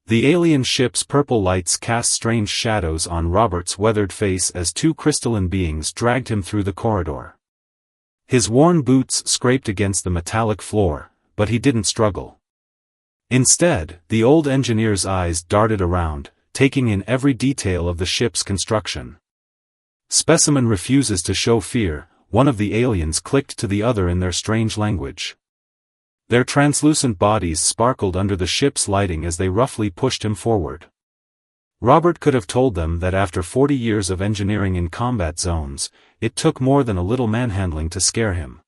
The alien ship's purple lights cast strange shadows on Robert's weathered face as two crystalline beings dragged him through the corridor. His worn boots scraped against the metallic floor, but he didn't struggle. Instead, the old engineer's eyes darted around, taking in every detail of the ship's construction. "Specimen refuses to show fear," one of the aliens clicked to the other in their strange language. Their translucent bodies sparkled under the ship's lighting as they roughly pushed him forward. Robert could have told them that after 40 years of engineering in combat zones, it took more than a little manhandling to scare him.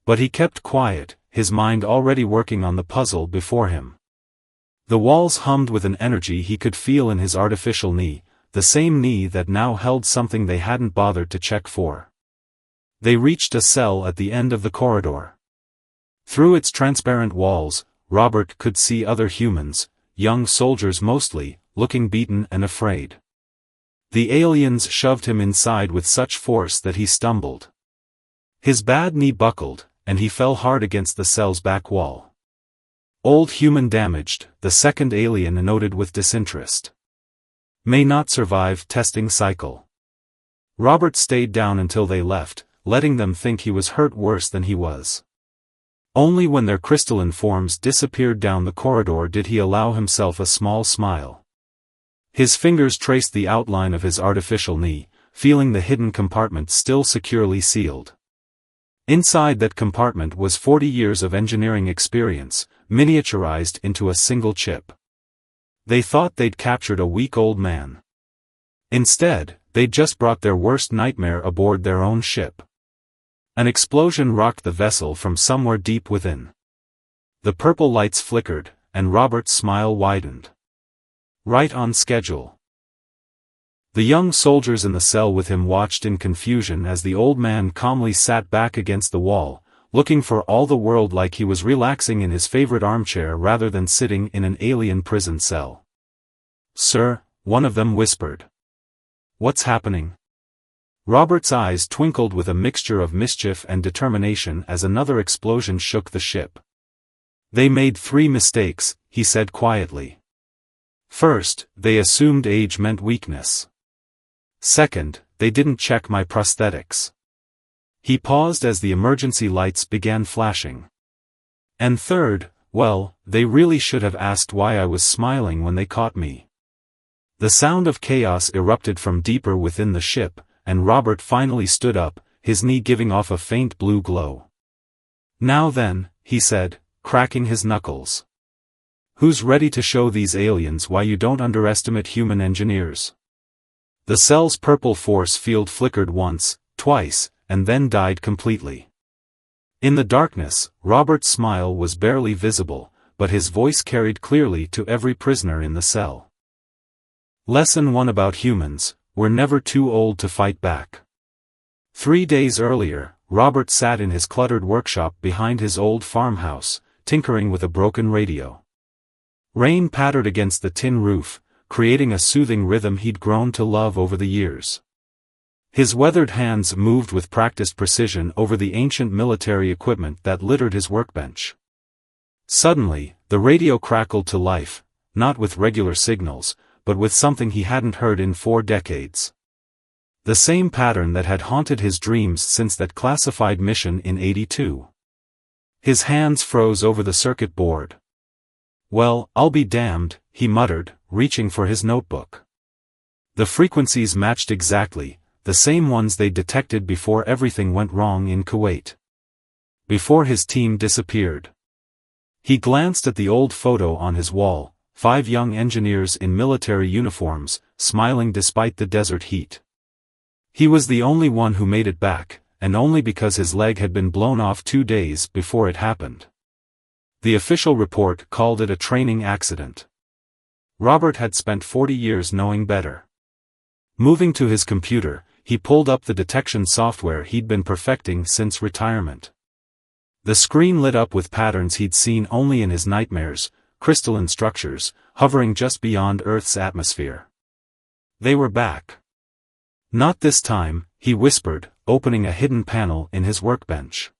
But he kept quiet, his mind already working on the puzzle before him. The walls hummed with an energy he could feel in his artificial knee, the same knee that now held something they hadn't bothered to check for. They reached a cell at the end of the corridor. Through its transparent walls, Robert could see other humans, young soldiers mostly, looking beaten and afraid. The aliens shoved him inside with such force that he stumbled. His bad knee buckled, and he fell hard against the cell's back wall. "Old human damaged," the second alien noted with disinterest. "May not survive testing cycle." Robert stayed down until they left, letting them think he was hurt worse than he was. Only when their crystalline forms disappeared down the corridor did he allow himself a small smile. His fingers traced the outline of his artificial knee, feeling the hidden compartment still securely sealed. Inside that compartment was 40 years of engineering experience, miniaturized into a single chip. They thought they'd captured a weak-old man. Instead, they'd just brought their worst nightmare aboard their own ship. An explosion rocked the vessel from somewhere deep within. The purple lights flickered, and Robert's smile widened. Right on schedule. The young soldiers in the cell with him watched in confusion as the old man calmly sat back against the wall, looking for all the world like he was relaxing in his favorite armchair rather than sitting in an alien prison cell. "Sir," one of them whispered. "What's happening?" Robert's eyes twinkled with a mixture of mischief and determination as another explosion shook the ship. "They made 3 mistakes," he said quietly. "First, they assumed age meant weakness. Second, they didn't check my prosthetics." He paused as the emergency lights began flashing. "And third, well, they really should have asked why I was smiling when they caught me." The sound of chaos erupted from deeper within the ship, and Robert finally stood up, his knee giving off a faint blue glow. "Now then," he said, cracking his knuckles. "Who's ready to show these aliens why you don't underestimate human engineers?" The cell's purple force field flickered once, twice, and then died completely. In the darkness, Robert's smile was barely visible, but his voice carried clearly to every prisoner in the cell. Lesson 1 about humans: we're never too old to fight back. 3 days earlier, Robert sat in his cluttered workshop behind his old farmhouse, tinkering with a broken radio. Rain pattered against the tin roof, creating a soothing rhythm he'd grown to love over the years. His weathered hands moved with practiced precision over the ancient military equipment that littered his workbench. Suddenly, the radio crackled to life, not with regular signals, but with something he hadn't heard in 4 decades. The same pattern that had haunted his dreams since that classified mission in '82. His hands froze over the circuit board. "Well, I'll be damned," he muttered, reaching for his notebook. The frequencies matched exactly, the same ones they detected before everything went wrong in Kuwait. Before his team disappeared. He glanced at the old photo on his wall, 5 young engineers in military uniforms, smiling despite the desert heat. He was the only one who made it back, and only because his leg had been blown off 2 days before it happened. The official report called it a training accident. Robert had spent 40 years knowing better. Moving to his computer, he pulled up the detection software he'd been perfecting since retirement. The screen lit up with patterns he'd seen only in his nightmares, crystalline structures, hovering just beyond Earth's atmosphere. They were back. "Not this time," he whispered, opening a hidden panel in his workbench.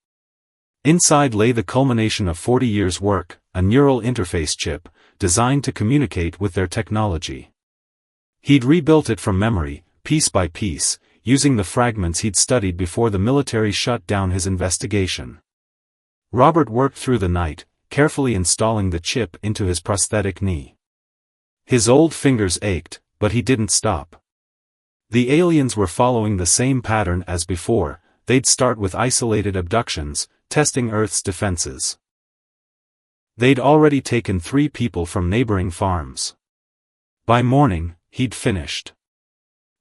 Inside lay the culmination of 40 years' work, a neural interface chip, designed to communicate with their technology. He'd rebuilt it from memory, piece by piece, using the fragments he'd studied before the military shut down his investigation. Robert worked through the night, carefully installing the chip into his prosthetic knee. His old fingers ached, but he didn't stop. The aliens were following the same pattern as before. They'd start with isolated abductions, testing Earth's defenses. They'd already taken 3 people from neighboring farms. By morning, he'd finished.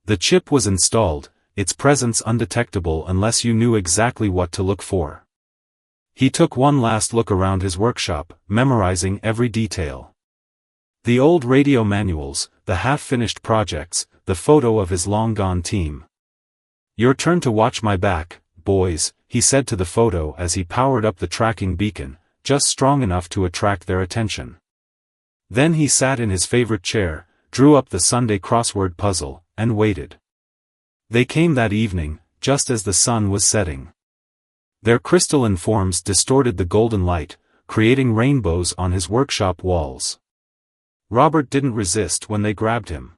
The chip was installed, its presence undetectable unless you knew exactly what to look for. He took one last look around his workshop, memorizing every detail. The old radio manuals, the half-finished projects, the photo of his long-gone team. "Your turn to watch my back, boys," he said to the photo as he powered up the tracking beacon, just strong enough to attract their attention. Then he sat in his favorite chair, drew up the Sunday crossword puzzle, and waited. They came that evening, just as the sun was setting. Their crystalline forms distorted the golden light, creating rainbows on his workshop walls. Robert didn't resist when they grabbed him.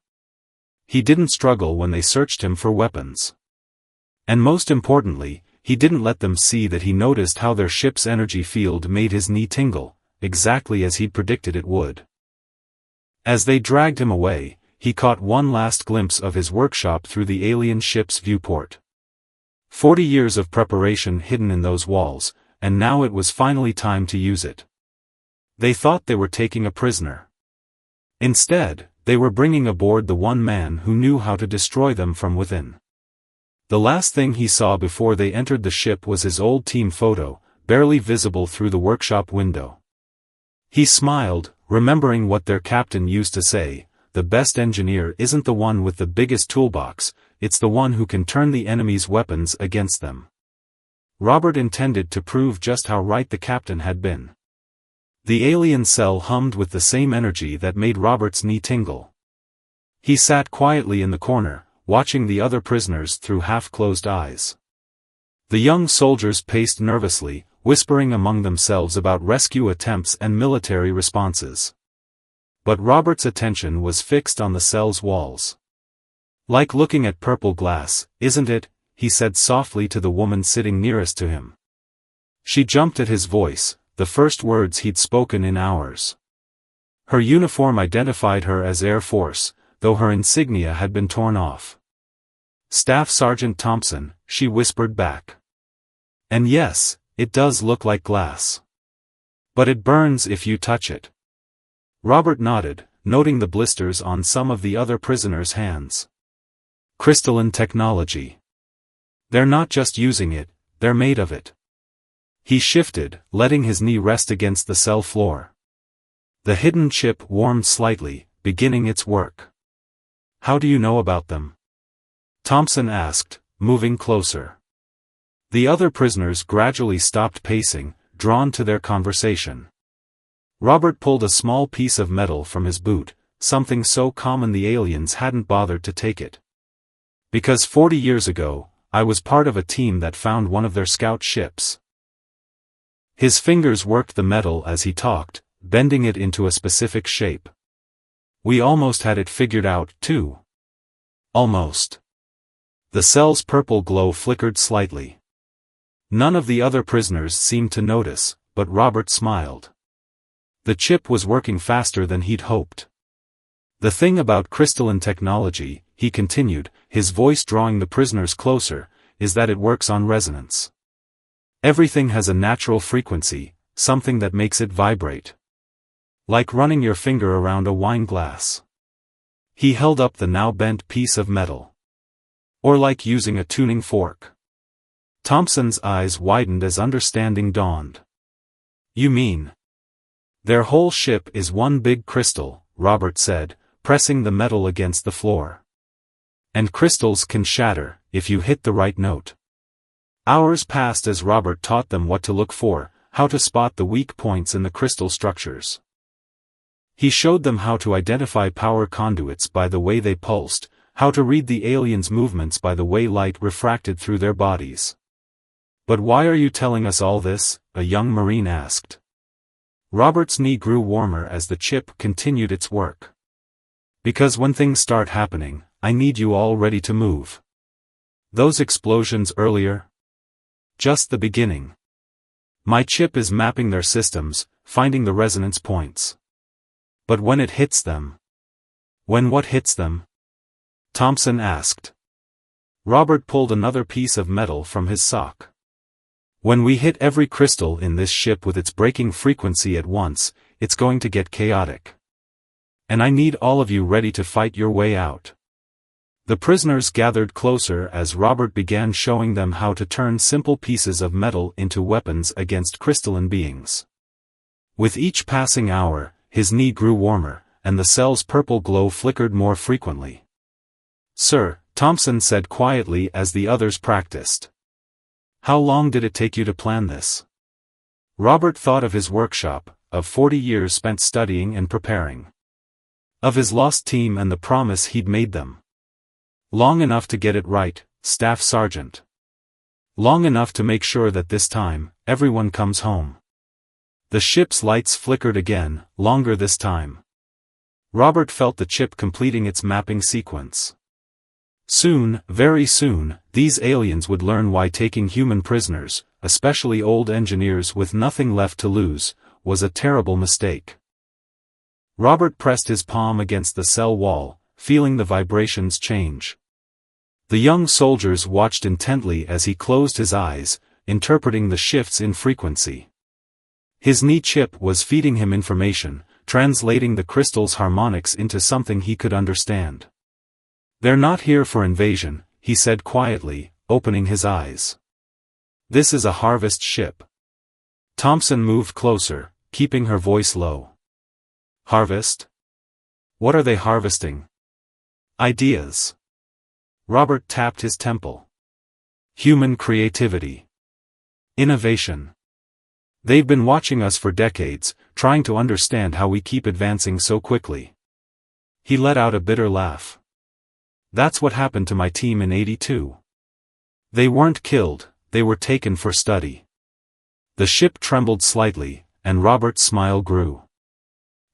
He didn't struggle when they searched him for weapons. And most importantly, he didn't let them see that he noticed how their ship's energy field made his knee tingle, exactly as he'd predicted it would. As they dragged him away, he caught one last glimpse of his workshop through the alien ship's viewport. 40 years of preparation hidden in those walls, and now it was finally time to use it. They thought they were taking a prisoner. Instead, they were bringing aboard the one man who knew how to destroy them from within. The last thing he saw before they entered the ship was his old team photo, barely visible through the workshop window. He smiled, remembering what their captain used to say, "The best engineer isn't the one with the biggest toolbox, it's the one who can turn the enemy's weapons against them." Robert intended to prove just how right the captain had been. The alien cell hummed with the same energy that made Robert's knee tingle. He sat quietly in the corner, watching the other prisoners through half-closed eyes. The young soldiers paced nervously, whispering among themselves about rescue attempts and military responses. But Robert's attention was fixed on the cell's walls. "Like looking at purple glass, isn't it?" he said softly to the woman sitting nearest to him. She jumped at his voice, the first words he'd spoken in hours. Her uniform identified her as Air Force, though her insignia had been torn off. "Staff Sergeant Thompson," she whispered back. "And yes, it does look like glass. But it burns if you touch it." Robert nodded, noting the blisters on some of the other prisoners' hands. "Crystalline technology. They're not just using it, they're made of it." He shifted, letting his knee rest against the cell floor. The hidden chip warmed slightly, beginning its work. "How do you know about them?" Thompson asked, moving closer. The other prisoners gradually stopped pacing, drawn to their conversation. Robert pulled a small piece of metal from his boot, something so common the aliens hadn't bothered to take it. "Because 40 years ago, I was part of a team that found one of their scout ships." His fingers worked the metal as he talked, bending it into a specific shape. "We almost had it figured out, too." Almost. The cell's purple glow flickered slightly. None of the other prisoners seemed to notice, but Robert smiled. The chip was working faster than he'd hoped. "The thing about crystalline technology," he continued, his voice drawing the prisoners closer, "is that it works on resonance. Everything has a natural frequency, something that makes it vibrate. Like running your finger around a wine glass." He held up the now bent piece of metal. "Or like using a tuning fork." Thompson's eyes widened as understanding dawned. "You mean?" "Their whole ship is one big crystal," Robert said, pressing the metal against the floor. "And crystals can shatter, if you hit the right note." Hours passed as Robert taught them what to look for, how to spot the weak points in the crystal structures. He showed them how to identify power conduits by the way they pulsed, how to read the aliens' movements by the way light refracted through their bodies. "But why are you telling us all this?" a young Marine asked. Robert's knee grew warmer as the chip continued its work. Because when things start happening, I need you all ready to move. Those explosions earlier? Just the beginning. My chip is mapping their systems, finding the resonance points. But when it hits them? When what hits them? Thompson asked. Robert pulled another piece of metal from his sock. When we hit every crystal in this ship with its breaking frequency at once, it's going to get chaotic. And I need all of you ready to fight your way out. The prisoners gathered closer as Robert began showing them how to turn simple pieces of metal into weapons against crystalline beings. With each passing hour, his knee grew warmer, and the cell's purple glow flickered more frequently. "Sir," Thompson said quietly as the others practiced. "How long did it take you to plan this?" Robert thought of his workshop, of 40 years spent studying and preparing. Of his lost team and the promise he'd made them. Long enough to get it right, Staff Sergeant. Long enough to make sure that this time, everyone comes home. The ship's lights flickered again, longer this time. Robert felt the chip completing its mapping sequence. Soon, very soon, these aliens would learn why taking human prisoners, especially old engineers with nothing left to lose, was a terrible mistake. Robert pressed his palm against the cell wall, feeling the vibrations change. The young soldiers watched intently as he closed his eyes, interpreting the shifts in frequency. His knee chip was feeding him information, translating the crystal's harmonics into something he could understand. "They're not here for invasion," he said quietly, opening his eyes. "This is a harvest ship." Thompson moved closer, keeping her voice low. "Harvest? What are they harvesting?" "Ideas." Robert tapped his temple. "Human creativity. Innovation. They've been watching us for decades, trying to understand how we keep advancing so quickly." He let out a bitter laugh. "That's what happened to my team in '82. They weren't killed, they were taken for study." The ship trembled slightly, and Robert's smile grew.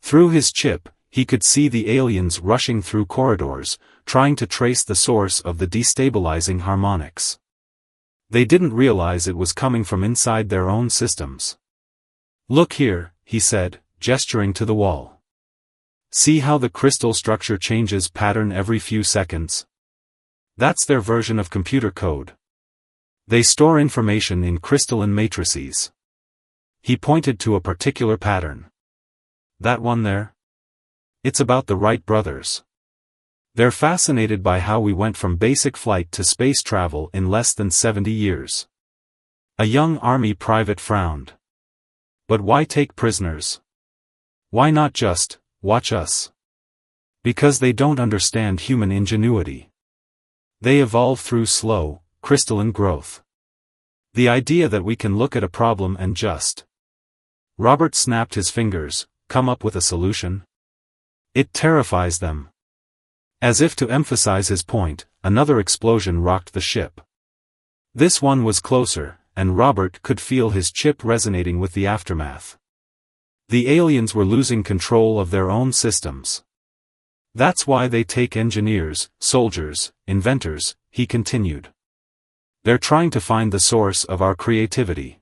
Through his chip, he could see the aliens rushing through corridors, trying to trace the source of the destabilizing harmonics. They didn't realize it was coming from inside their own systems. "Look here," he said, gesturing to the wall. "See how the crystal structure changes pattern every few seconds? That's their version of computer code. They store information in crystalline matrices." He pointed to a particular pattern. "That one there? It's about the Wright brothers. They're fascinated by how we went from basic flight to space travel in less than 70 years. A young Army private frowned. "But why take prisoners? Why not just watch us?" "Because they don't understand human ingenuity. They evolve through slow, crystalline growth. The idea that we can look at a problem and just..." Robert snapped his fingers, "come up with a solution? It terrifies them." As if to emphasize his point, another explosion rocked the ship. This one was closer, and Robert could feel his chip resonating with the aftermath. The aliens were losing control of their own systems. "That's why they take engineers, soldiers, inventors," he continued. "They're trying to find the source of our creativity.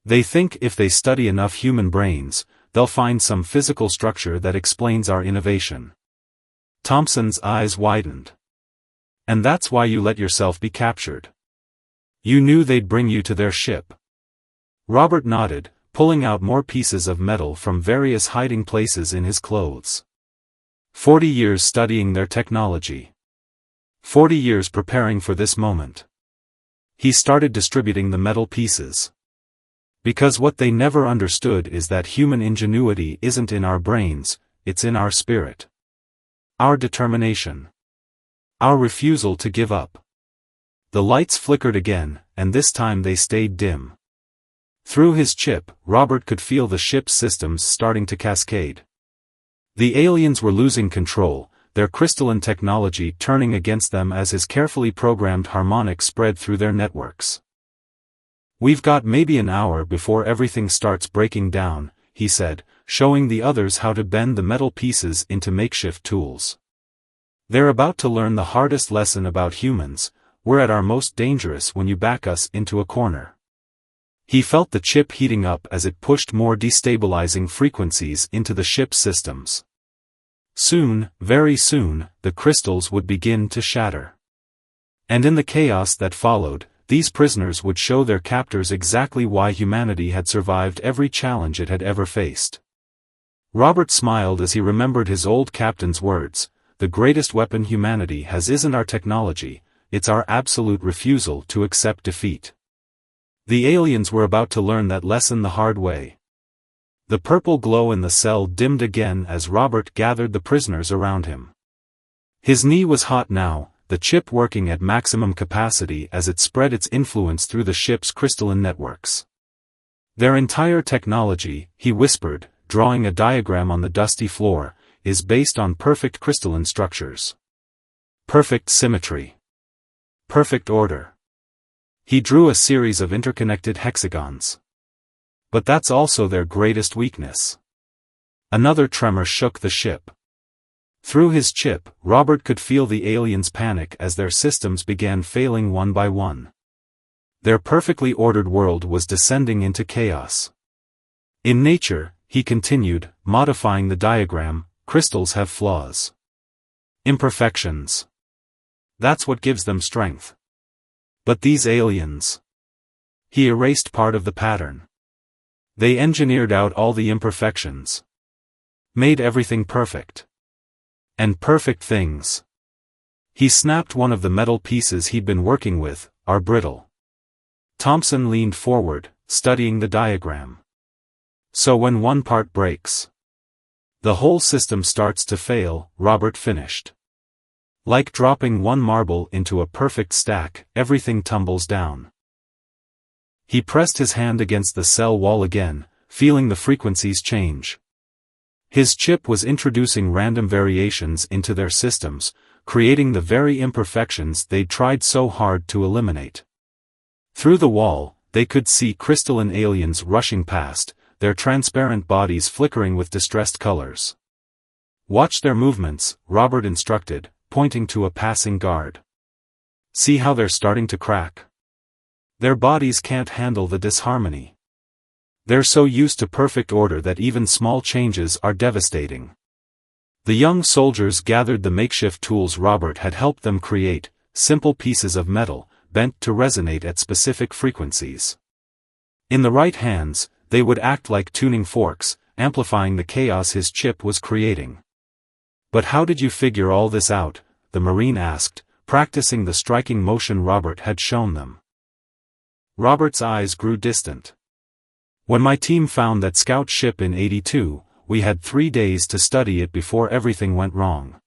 They think if they study enough human brains, they'll find some physical structure that explains our innovation." Thompson's eyes widened. "And that's why you let yourself be captured? You knew they'd bring you to their ship?" Robert nodded, pulling out more pieces of metal from various hiding places in his clothes. 40 years studying their technology. 40 years preparing for this moment. He started distributing the metal pieces. Because what they never understood is that human ingenuity isn't in our brains, it's in our spirit. Our determination. Our refusal to give up. The lights flickered again, and this time they stayed dim. Through his chip, Robert could feel the ship's systems starting to cascade. The aliens were losing control, their crystalline technology turning against them as his carefully programmed harmonics spread through their networks. "We've got maybe an hour before everything starts breaking down," he said, showing the others how to bend the metal pieces into makeshift tools. They're about to learn the hardest lesson about humans. We're at our most dangerous when you back us into a corner. He felt the chip heating up as it pushed more destabilizing frequencies into the ship's systems. Soon, very soon, the crystals would begin to shatter. And in the chaos that followed, these prisoners would show their captors exactly why humanity had survived every challenge it had ever faced. Robert smiled as he remembered his old captain's words, "The greatest weapon humanity has isn't our technology, it's our absolute refusal to accept defeat." The aliens were about to learn that lesson the hard way. The purple glow in the cell dimmed again as Robert gathered the prisoners around him. His knee was hot now, the chip working at maximum capacity as it spread its influence through the ship's crystalline networks. "Their entire technology," he whispered, drawing a diagram on the dusty floor, "is based on perfect crystalline structures. Perfect symmetry. Perfect order." He drew a series of interconnected hexagons. But that's also their greatest weakness. Another tremor shook the ship. Through his chip, Robert could feel the aliens panic as their systems began failing one by one. Their perfectly ordered world was descending into chaos. In nature, he continued, modifying the diagram, crystals have flaws. Imperfections. That's what gives them strength. But these aliens. He erased part of the pattern. They engineered out all the imperfections. Made everything perfect. And perfect things. He snapped one of the metal pieces he'd been working with, are brittle. Thompson leaned forward, studying the diagram. So when one part breaks, the whole system starts to fail, Robert finished. Like dropping one marble into a perfect stack, everything tumbles down. He pressed his hand against the cell wall again, feeling the frequencies change. His chip was introducing random variations into their systems, creating the very imperfections they'd tried so hard to eliminate. Through the wall, they could see crystalline aliens rushing past, their transparent bodies flickering with distressed colors. "Watch their movements," Robert instructed, pointing to a passing guard. "See how they're starting to crack? Their bodies can't handle the disharmony. They're so used to perfect order that even small changes are devastating." The young soldiers gathered the makeshift tools Robert had helped them create, simple pieces of metal, bent to resonate at specific frequencies. In the right hands, they would act like tuning forks, amplifying the chaos his chip was creating. "But how did you figure all this out?" the Marine asked, practicing the striking motion Robert had shown them. Robert's eyes grew distant. "When my team found that scout ship in '82, we had 3 days to study it before everything went wrong.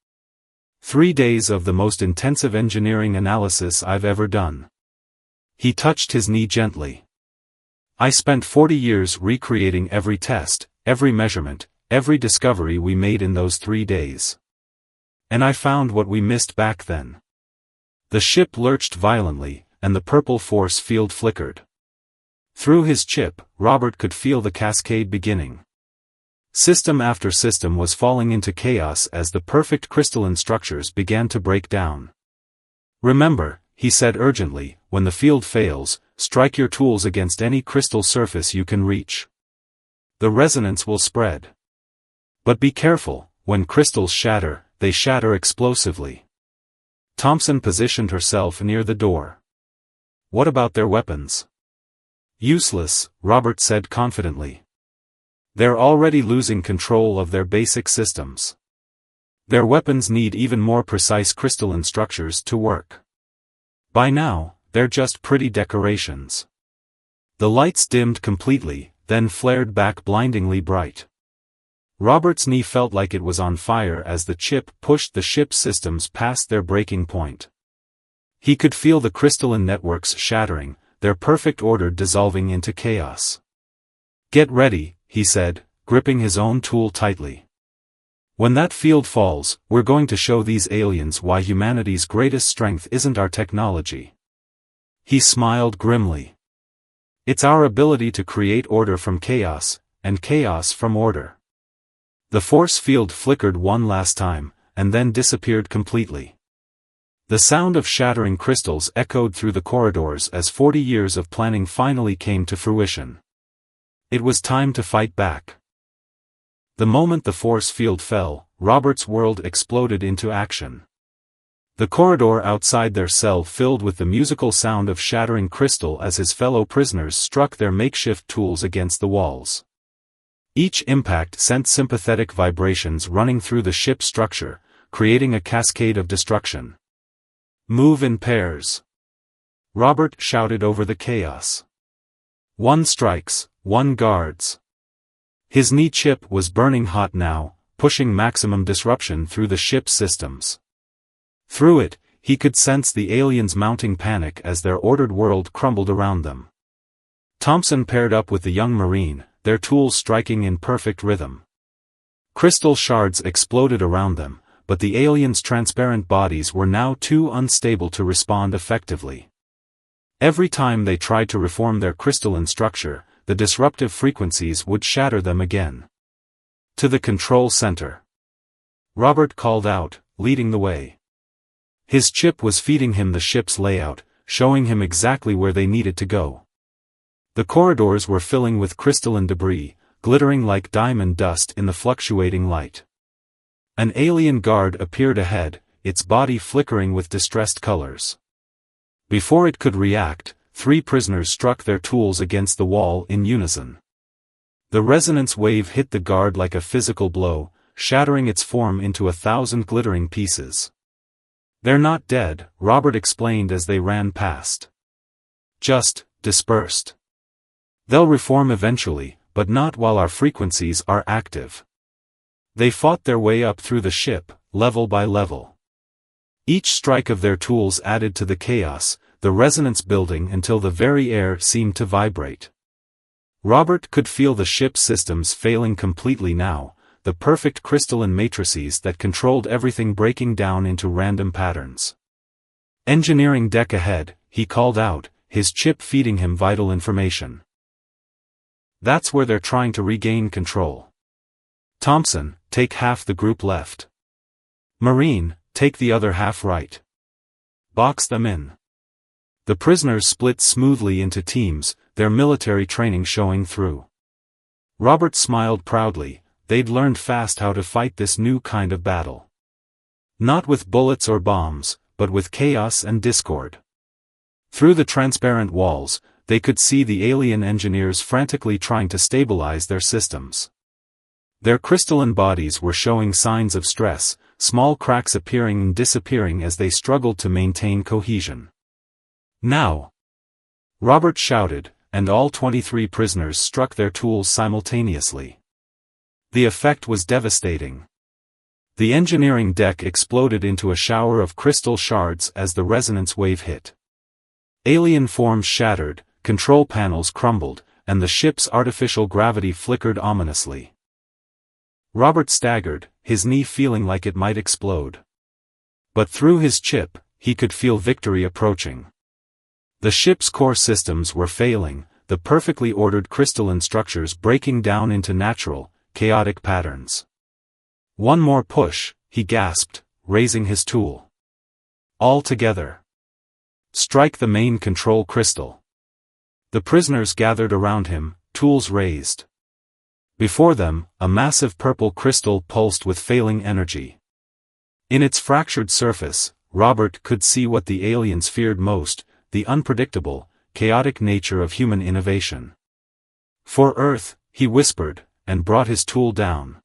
3 days of the most intensive engineering analysis I've ever done." He touched his knee gently. "I spent 40 years recreating every test, every measurement, every discovery we made in those 3 days. And I found what we missed back then." The ship lurched violently, and the purple force field flickered. Through his chip, Robert could feel the cascade beginning. System after system was falling into chaos as the perfect crystalline structures began to break down. "Remember," he said urgently, "when the field fails, strike your tools against any crystal surface you can reach. The resonance will spread. But be careful, when crystals shatter, they shatter explosively." Thompson positioned herself near the door. "What about their weapons?" "Useless," Robert said confidently. "They're already losing control of their basic systems. Their weapons need even more precise crystalline structures to work. By now, they're just pretty decorations." The lights dimmed completely, then flared back blindingly bright. Robert's knee felt like it was on fire as the chip pushed the ship's systems past their breaking point. He could feel the crystalline networks shattering, their perfect order dissolving into chaos. "Get ready," he said, gripping his own tool tightly. "When that field falls, we're going to show these aliens why humanity's greatest strength isn't our technology." He smiled grimly. "It's our ability to create order from chaos, and chaos from order. The force field flickered one last time, and then disappeared completely. The sound of shattering crystals echoed through the corridors as 40 years of planning finally came to fruition. It was time to fight back. The moment the force field fell, Robert's world exploded into action. The corridor outside their cell filled with the musical sound of shattering crystal as his fellow prisoners struck their makeshift tools against the walls. Each impact sent sympathetic vibrations running through the ship's structure, creating a cascade of destruction. "Move in pairs," Robert shouted over the chaos. "One strikes, one guards." His knee chip was burning hot now, pushing maximum disruption through the ship's systems. Through it, he could sense the aliens' mounting panic as their ordered world crumbled around them. Thompson paired up with the young Marine, their tools striking in perfect rhythm. Crystal shards exploded around them, but the aliens' transparent bodies were now too unstable to respond effectively. Every time they tried to reform their crystalline structure, the disruptive frequencies would shatter them again. "To the control center," Robert called out, leading the way. His chip was feeding him the ship's layout, showing him exactly where they needed to go. The corridors were filling with crystalline debris, glittering like diamond dust in the fluctuating light. An alien guard appeared ahead, its body flickering with distressed colors. Before it could react, 3 prisoners struck their tools against the wall in unison. The resonance wave hit the guard like a physical blow, shattering its form into 1,000 glittering pieces. "They're not dead," Robert explained as they ran past. "Just dispersed. They'll reform eventually, but not while our frequencies are active." They fought their way up through the ship, level by level. Each strike of their tools added to the chaos, the resonance building until the very air seemed to vibrate. Robert could feel the ship's systems failing completely now, the perfect crystalline matrices that controlled everything breaking down into random patterns. "Engineering deck ahead," he called out, his chip feeding him vital information. "That's where they're trying to regain control. Thompson, take half the group left. Marine, take the other half right. Box them in." The prisoners split smoothly into teams, their military training showing through. Robert smiled proudly. They'd learned fast how to fight this new kind of battle. Not with bullets or bombs, but with chaos and discord. Through the transparent walls, they could see the alien engineers frantically trying to stabilize their systems. Their crystalline bodies were showing signs of stress, small cracks appearing and disappearing as they struggled to maintain cohesion. "Now!" Robert shouted, and all 23 prisoners struck their tools simultaneously. The effect was devastating. The engineering deck exploded into a shower of crystal shards as the resonance wave hit. Alien forms shattered, control panels crumbled, and the ship's artificial gravity flickered ominously. Robert staggered, his knee feeling like it might explode. But through his chip, he could feel victory approaching. The ship's core systems were failing, the perfectly ordered crystalline structures breaking down into natural, chaotic patterns. "One more push," he gasped, raising his tool. "All together. Strike the main control crystal." The prisoners gathered around him, tools raised. Before them, a massive purple crystal pulsed with failing energy. In its fractured surface, Robert could see what the aliens feared most, the unpredictable, chaotic nature of human innovation. "For Earth," he whispered, and brought his tool down.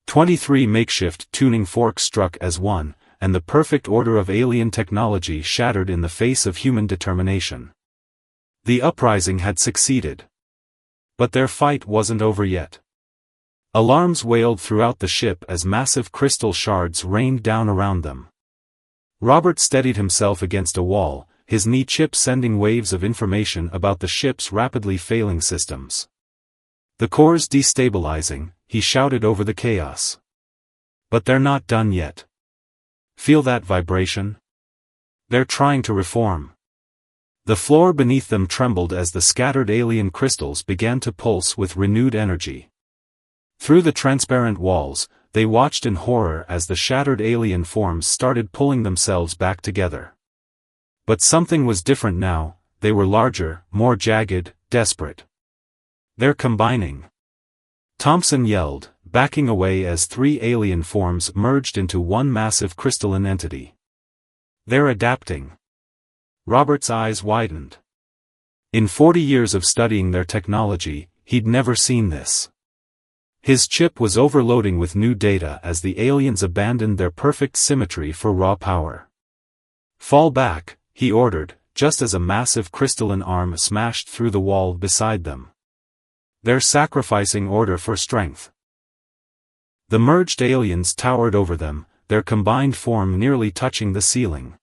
23 makeshift tuning forks struck as one, and the perfect order of alien technology shattered in the face of human determination. The uprising had succeeded. But their fight wasn't over yet. Alarms wailed throughout the ship as massive crystal shards rained down around them. Robert steadied himself against a wall, his knee chip sending waves of information about the ship's rapidly failing systems. "The core's destabilizing," he shouted over the chaos. "But they're not done yet. Feel that vibration? They're trying to reform." The floor beneath them trembled as the scattered alien crystals began to pulse with renewed energy. Through the transparent walls, they watched in horror as the shattered alien forms started pulling themselves back together. But something was different now. They were larger, more jagged, desperate. "They're combining!" Thompson yelled, backing away as 3 alien forms merged into one massive crystalline entity. "They're adapting." Robert's eyes widened. In 40 years of studying their technology, he'd never seen this. His chip was overloading with new data as the aliens abandoned their perfect symmetry for raw power. "Fall back," he ordered, just as a massive crystalline arm smashed through the wall beside them. "They're sacrificing order for strength." The merged aliens towered over them, their combined form nearly touching the ceiling.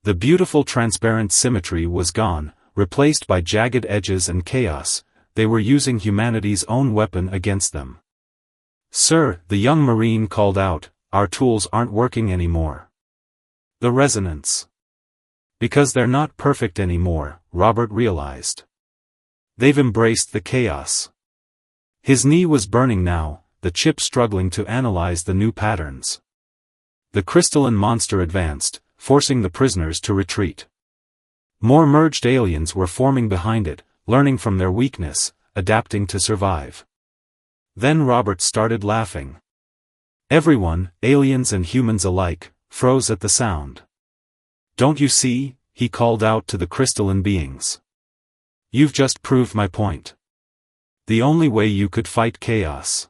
The beautiful transparent symmetry was gone, replaced by jagged edges and chaos. They were using humanity's own weapon against them. "Sir," the young Marine called out, "our tools aren't working anymore." The resonance. Because they're not perfect anymore, Robert realized. They've embraced the chaos. His knee was burning now, the chip struggling to analyze the new patterns. The crystalline monster advanced, forcing the prisoners to retreat. More merged aliens were forming behind it, learning from their weakness, adapting to survive. Then Robert started laughing. Everyone, aliens and humans alike, froze at the sound. "Don't you see?" he called out to the crystalline beings. "You've just proved my point. The only way you could fight chaos,"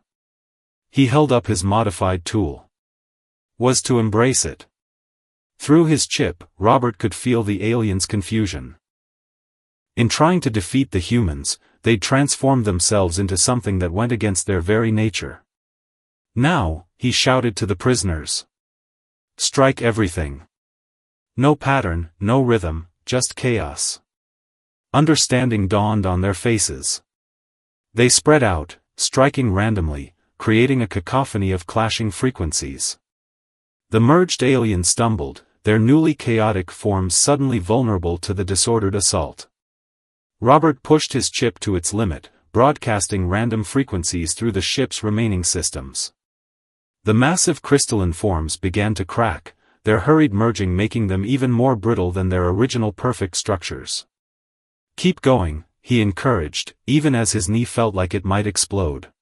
he held up his modified tool, "was to embrace it." Through his chip, Robert could feel the aliens' confusion. In trying to defeat the humans, they'd transformed themselves into something that went against their very nature. Now, he shouted to the prisoners. "Strike everything. No pattern, no rhythm, just chaos." Understanding dawned on their faces. They spread out, striking randomly, creating a cacophony of clashing frequencies. The merged aliens stumbled, their newly chaotic forms suddenly vulnerable to the disordered assault. Robert pushed his chip to its limit, broadcasting random frequencies through the ship's remaining systems. The massive crystalline forms began to crack, their hurried merging making them even more brittle than their original perfect structures. "Keep going," he encouraged, even as his knee felt like it might explode.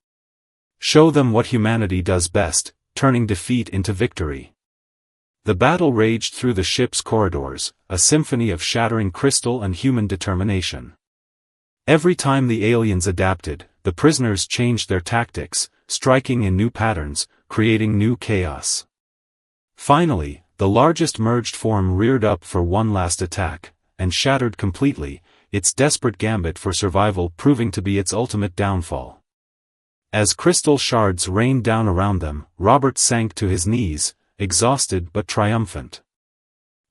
"Show them what humanity does best, turning defeat into victory." The battle raged through the ship's corridors, a symphony of shattering crystal and human determination. Every time the aliens adapted, the prisoners changed their tactics, striking in new patterns, creating new chaos. Finally, the largest merged form reared up for one last attack, and shattered completely, its desperate gambit for survival proving to be its ultimate downfall. As crystal shards rained down around them, Robert sank to his knees, exhausted but triumphant.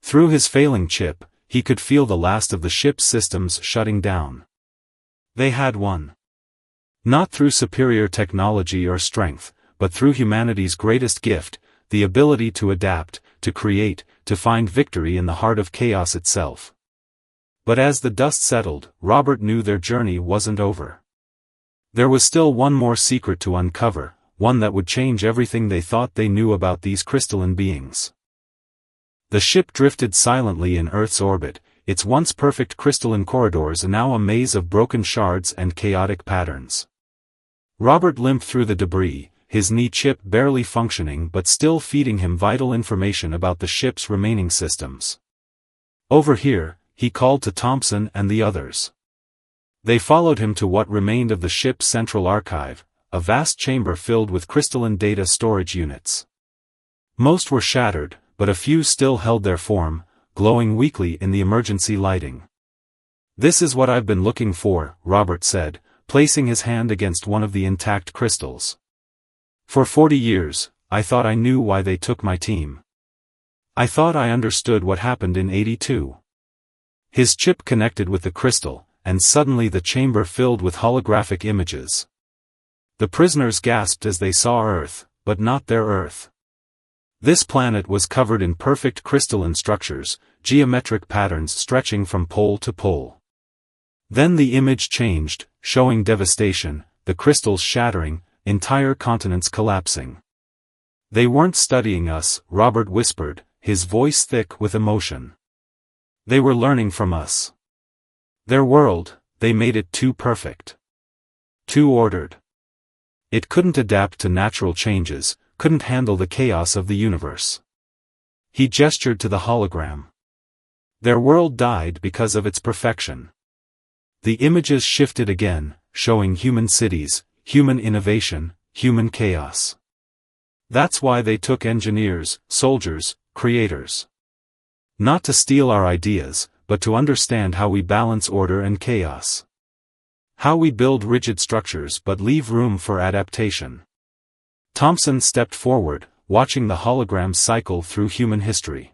Through his failing chip, he could feel the last of the ship's systems shutting down. They had won. Not through superior technology or strength, but through humanity's greatest gift, the ability to adapt, to create, to find victory in the heart of chaos itself. But as the dust settled, Robert knew their journey wasn't over. There was still one more secret to uncover, one that would change everything they thought they knew about these crystalline beings. The ship drifted silently in Earth's orbit, its once perfect crystalline corridors now a maze of broken shards and chaotic patterns. Robert limped through the debris, his knee chip barely functioning but still feeding him vital information about the ship's remaining systems. "Over here," he called to Thompson and the others. They followed him to what remained of the ship's central archive, a vast chamber filled with crystalline data storage units. Most were shattered, but a few still held their form, glowing weakly in the emergency lighting. "This is what I've been looking for," Robert said, placing his hand against one of the intact crystals. "For 40 years, I thought I knew why they took my team. I thought I understood what happened in '82. His chip connected with the crystal, and suddenly the chamber filled with holographic images. The prisoners gasped as they saw Earth, but not their Earth. This planet was covered in perfect crystalline structures, geometric patterns stretching from pole to pole. Then the image changed, showing devastation, the crystals shattering, entire continents collapsing. They weren't studying us, Robert whispered, his voice thick with emotion. They were learning from us. Their world, they made it too perfect. Too ordered. It couldn't adapt to natural changes, couldn't handle the chaos of the universe. He gestured to the hologram. Their world died because of its perfection. The images shifted again, showing human cities, human innovation, human chaos. That's why they took engineers, soldiers, creators. Not to steal our ideas, but to understand how we balance order and chaos. How we build rigid structures but leave room for adaptation. Thompson stepped forward, watching the holograms cycle through human history.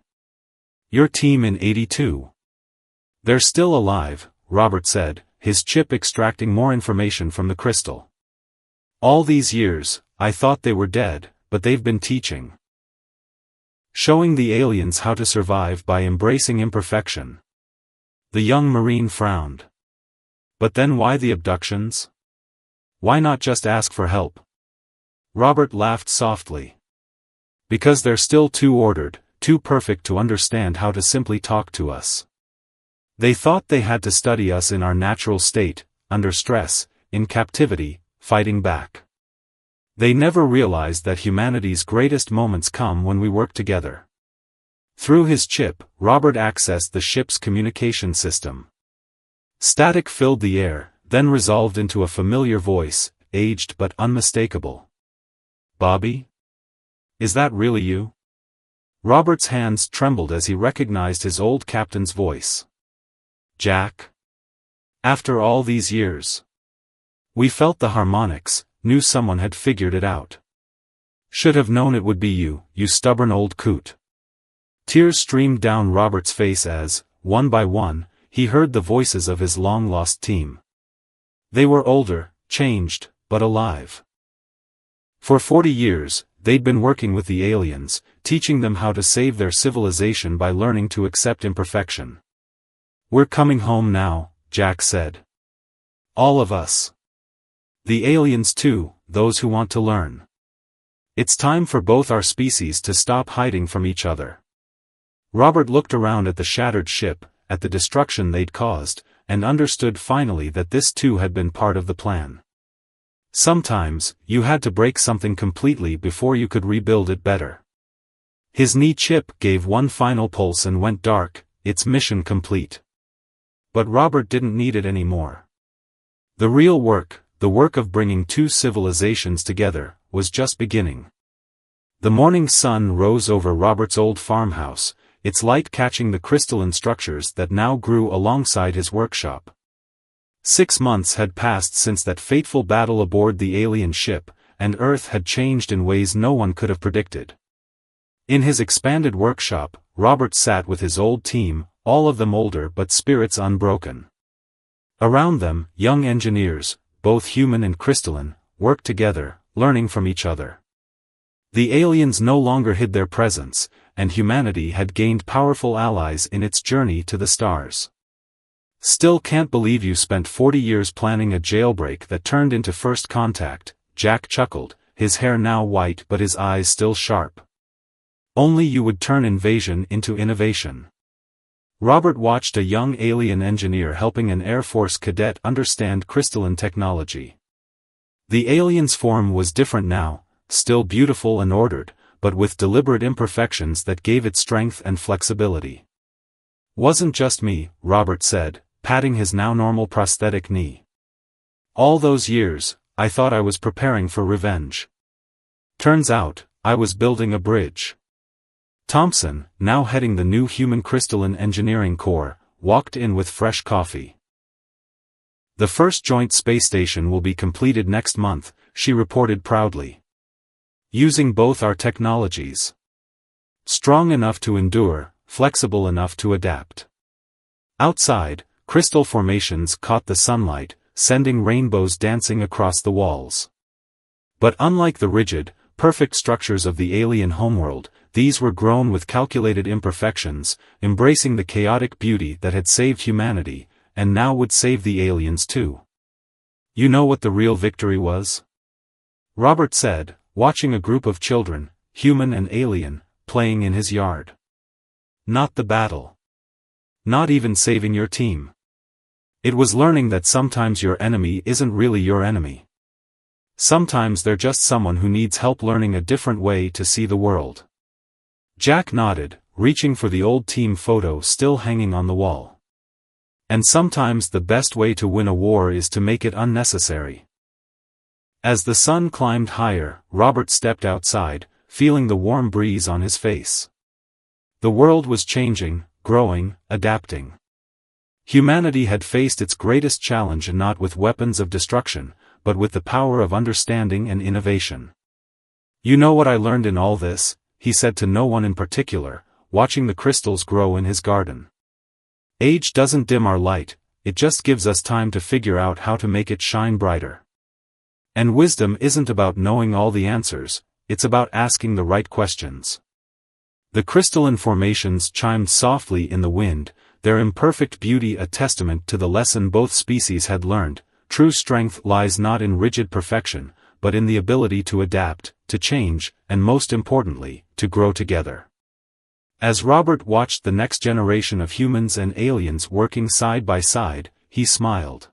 Your team in 82. They're still alive, Robert said, his chip extracting more information from the crystal. All these years, I thought they were dead, but they've been teaching. Showing the aliens how to survive by embracing imperfection. The young Marine frowned. But then why the abductions? Why not just ask for help? Robert laughed softly. Because they're still too ordered, too perfect to understand how to simply talk to us. They thought they had to study us in our natural state, under stress, in captivity, fighting back. They never realized that humanity's greatest moments come when we work together. Through his chip, Robert accessed the ship's communication system. Static filled the air, then resolved into a familiar voice, aged but unmistakable. Bobby? Is that really you? Robert's hands trembled as he recognized his old captain's voice. Jack? After all these years. We felt the harmonics, knew someone had figured it out. Should have known it would be you, you stubborn old coot. Tears streamed down Robert's face as, one by one, he heard the voices of his long-lost team. They were older, changed, but alive. For 40 years, they'd been working with the aliens, teaching them how to save their civilization by learning to accept imperfection. We're coming home now, Jack said. All of us. The aliens too, those who want to learn. It's time for both our species to stop hiding from each other. Robert looked around at the shattered ship, at the destruction they'd caused, and understood finally that this too had been part of the plan. Sometimes, you had to break something completely before you could rebuild it better. His knee chip gave one final pulse and went dark, its mission complete. But Robert didn't need it anymore. The real work, the work of bringing two civilizations together, was just beginning. The morning sun rose over Robert's old farmhouse, its light catching the crystalline structures that now grew alongside his workshop. 6 months had passed since that fateful battle aboard the alien ship, and Earth had changed in ways no one could have predicted. In his expanded workshop, Robert sat with his old team, all of them older but spirits unbroken. Around them, young engineers, both human and crystalline, worked together, learning from each other. The aliens no longer hid their presence, and humanity had gained powerful allies in its journey to the stars. Still can't believe you spent 40 years planning a jailbreak that turned into first contact, Jack chuckled, his hair now white but his eyes still sharp. Only you would turn invasion into innovation. Robert watched a young alien engineer helping an Air Force cadet understand crystalline technology. The alien's form was different now, still beautiful and ordered, but with deliberate imperfections that gave it strength and flexibility. Wasn't just me, Robert said, patting his now normal prosthetic knee. All those years, I thought I was preparing for revenge. Turns out, I was building a bridge. Thompson, now heading the new Human Crystalline Engineering Corps, walked in with fresh coffee. The first joint space station will be completed next month, she reported proudly. Using both our technologies. Strong enough to endure, flexible enough to adapt. Outside, crystal formations caught the sunlight, sending rainbows dancing across the walls. But unlike the rigid, perfect structures of the alien homeworld, these were grown with calculated imperfections, embracing the chaotic beauty that had saved humanity, and now would save the aliens too. You know what the real victory was? Robert said, watching a group of children, human and alien, playing in his yard. Not the battle. Not even saving your team. It was learning that sometimes your enemy isn't really your enemy. Sometimes they're just someone who needs help learning a different way to see the world. Jack nodded, reaching for the old team photo still hanging on the wall. And sometimes the best way to win a war is to make it unnecessary. As the sun climbed higher, Robert stepped outside, feeling the warm breeze on his face. The world was changing, growing, adapting. Humanity had faced its greatest challenge not with weapons of destruction, but with the power of understanding and innovation. You know what I learned in all this, he said to no one in particular, watching the crystals grow in his garden. Age doesn't dim our light, it just gives us time to figure out how to make it shine brighter. And wisdom isn't about knowing all the answers, it's about asking the right questions. The crystalline formations chimed softly in the wind, their imperfect beauty a testament to the lesson both species had learned. True strength lies not in rigid perfection, but in the ability to adapt, to change, and most importantly, to grow together. As Robert watched the next generation of humans and aliens working side by side, he smiled.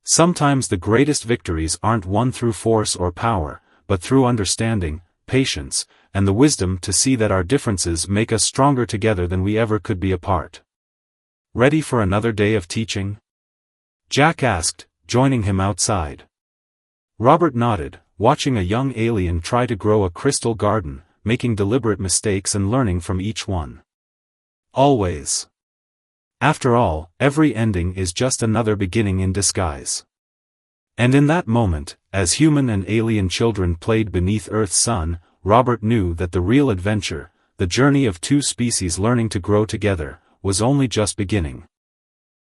Sometimes the greatest victories aren't won through force or power, but through understanding, patience, and the wisdom to see that our differences make us stronger together than we ever could be apart. Ready for another day of teaching? Jack asked, joining him outside. Robert nodded, watching a young alien try to grow a crystal garden, making deliberate mistakes and learning from each one. Always. After all, every ending is just another beginning in disguise. And in that moment, as human and alien children played beneath Earth's sun, Robert knew that the real adventure, the journey of two species learning to grow together, was only just beginning.